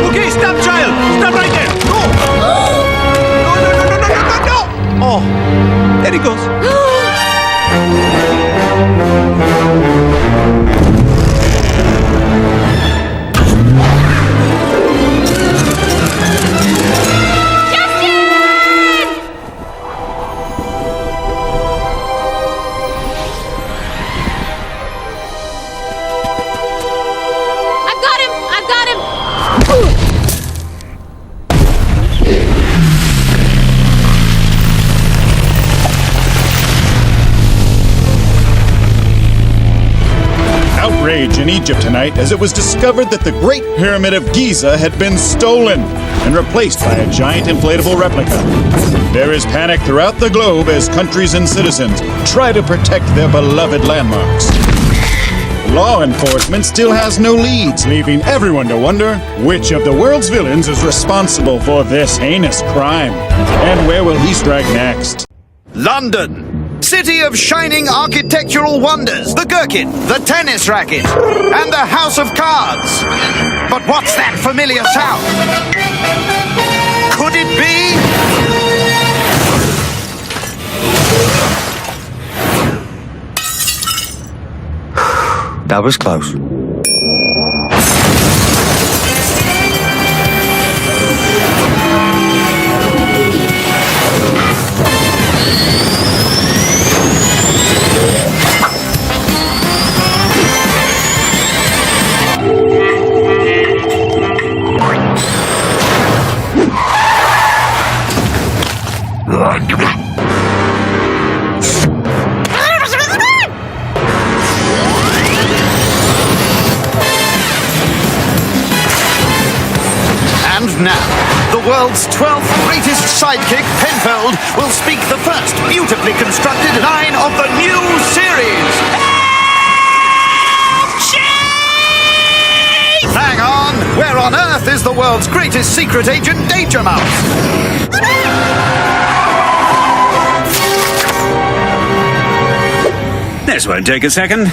Okay, stop, child! Stop right there! No! No! Oh, there he goes. I've got him! Outrage in Egypt tonight as it was discovered that the Great Pyramid of Giza had been stolen and replaced by a giant inflatable replica. There is panic throughout the globe as countries and citizens try to protect their beloved landmarks. Law enforcement still has no leads, leaving everyone to wonder which of the world's villains is responsible for this heinous crime. And where will he strike next? London, city of shining architectural wonders, the gherkin, the tennis racket, and the house of cards. But what's that familiar sound? Could it be? That was close. And now, the world's 12th greatest sidekick, Penfold, will speak the first beautifully constructed line of the new series. Hang on! Where on earth is the world's greatest secret agent, Danger Mouse? This won't take a second.